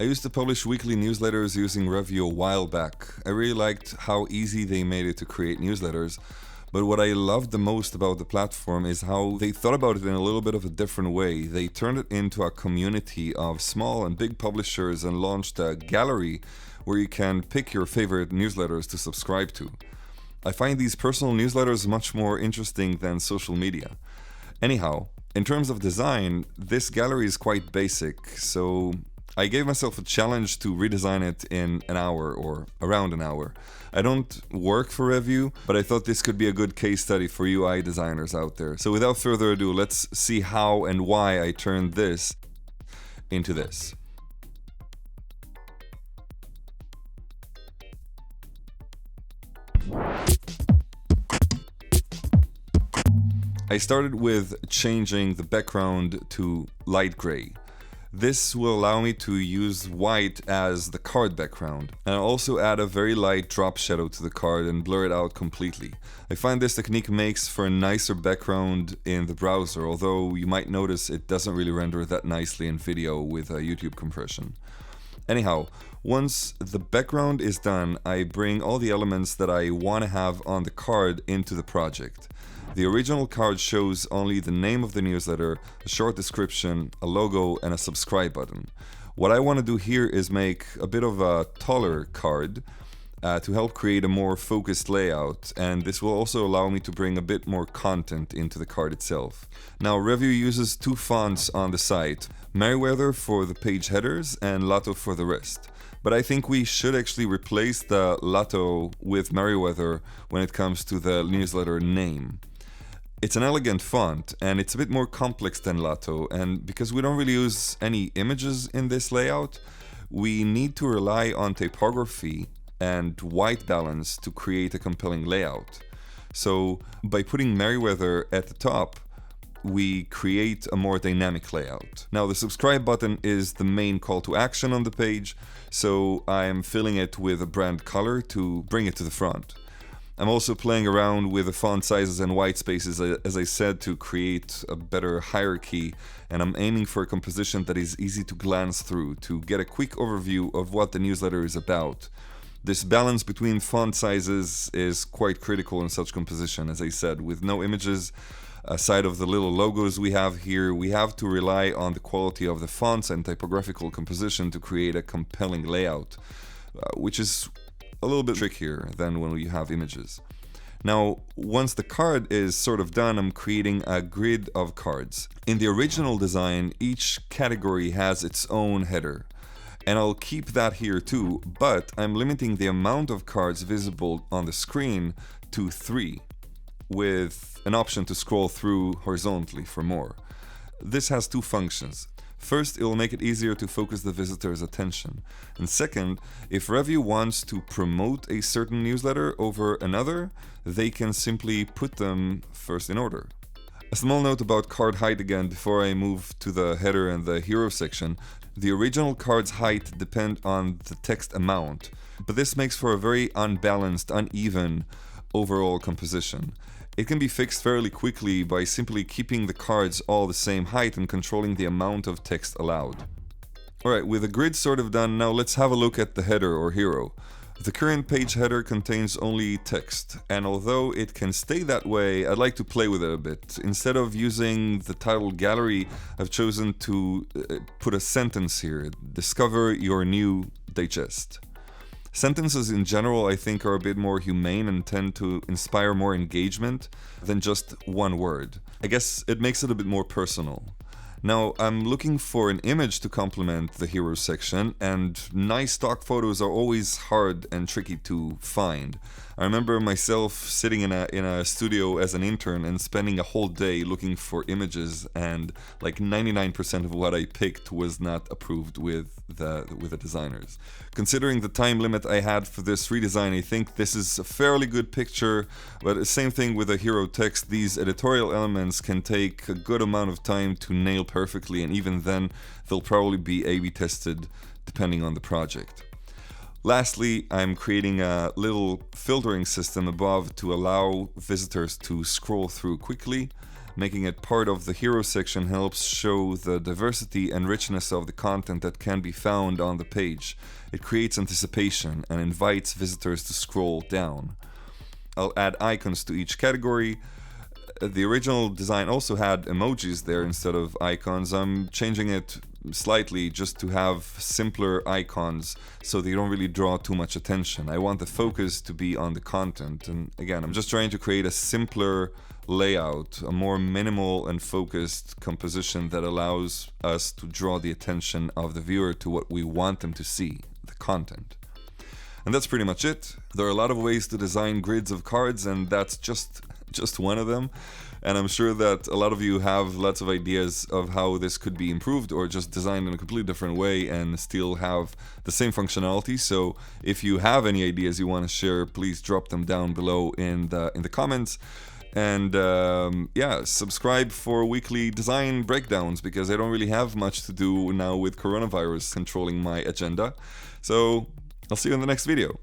I used to publish weekly newsletters using Revue a while back. I really liked how easy they made it to create newsletters, but what I loved the most about the platform is how they thought about it in a little bit of a different way. They turned it into a community of small and big publishers and launched a gallery where you can pick your favorite newsletters to subscribe to. I find these personal newsletters much more interesting than social media. Anyhow, in terms of design, this gallery is quite basic, so I gave myself a challenge to redesign it in an hour or around an hour. I don't work for Revue, but I thought this could be a good case study for UI designers out there. So without further ado, let's see how and why I turned this into this. I started with changing the background to light gray. This will allow me to use white as the card background, and I'll also add a very light drop shadow to the card and blur it out completely. I find this technique makes for a nicer background in the browser, although you might notice it doesn't really render that nicely in video with a YouTube compression. Anyhow, once the background is done, I bring all the elements that I want to have on the card into the project. The original card shows only the name of the newsletter, a short description, a logo, and a subscribe button. What I want to do here is make a bit of a taller card to help create a more focused layout, and this will also allow me to bring a bit more content into the card itself. Now, Revue uses two fonts on the site, Merriweather for the page headers and Lato for the rest. But I think we should actually replace the Lato with Merriweather when it comes to the newsletter name. It's an elegant font, and it's a bit more complex than Lato, and because we don't really use any images in this layout, we need to rely on typography and white balance to create a compelling layout. So by putting Merriweather at the top, we create a more dynamic layout. Now, the subscribe button is the main call to action on the page, so I'm filling it with a brand color to bring it to the front. I'm also playing around with the font sizes and white spaces, as I said, to create a better hierarchy, and I'm aiming for a composition that is easy to glance through to get a quick overview of what the newsletter is about. This balance between font sizes is quite critical in such composition. As I said, with no images aside of the little logos we have here, we have to rely on the quality of the fonts and typographical composition to create a compelling layout, which is a little bit trickier than when you have images. Now, once the card is sort of done, I'm creating a grid of cards. In the original design, each category has its own header, and I'll keep that here too, but I'm limiting the amount of cards visible on the screen to 3, with an option to scroll through horizontally for more. This has two functions. First, it will make it easier to focus the visitor's attention. And second, if Revue wants to promote a certain newsletter over another, they can simply put them first in order. A small note about card height again before I move to the header and the hero section. The original card's height depend on the text amount, but this makes for a very unbalanced, uneven overall composition. It can be fixed fairly quickly by simply keeping the cards all the same height and controlling the amount of text allowed. Alright, with the grid sort of done, now let's have a look at the header or hero. The current page header contains only text, and although it can stay that way, I'd like to play with it a bit. Instead of using the title gallery, I've chosen to put a sentence here. Discover your new digest. Sentences in general, I think, are a bit more humane and tend to inspire more engagement than just one word. I guess it makes it a bit more personal. Now, I'm looking for an image to complement the hero section, and nice stock photos are always hard and tricky to find. I remember myself sitting in a studio as an intern and spending a whole day looking for images, and like 99% of what I picked was not approved with the designers. Considering the time limit I had for this redesign, I think this is a fairly good picture, but the same thing with the hero text. These editorial elements can take a good amount of time to nail perfectly, and even then they'll probably be A/B tested depending on the project. Lastly, I'm creating a little filtering system above to allow visitors to scroll through quickly, Making it part of the hero section helps show the diversity and richness of the content that can be found on the page. It creates anticipation and invites visitors to scroll down. I'll add icons to each category. The original design also had emojis there instead of icons. I'm changing it slightly just to have simpler icons so they don't really draw too much attention. I want the focus to be on the content, and again, I'm just trying to create a simpler layout, a more minimal and focused composition that allows us to draw the attention of the viewer to what we want them to see, the content. And that's pretty much it. There are a lot of ways to design grids of cards, and that's just one of them. And I'm sure that a lot of you have lots of ideas of how this could be improved or just designed in a completely different way and still have the same functionality. So if you have any ideas you want to share, please drop them down below in the comments. And yeah, subscribe for weekly design breakdowns, because I don't really have much to do now with coronavirus controlling my agenda. So I'll see you in the next video.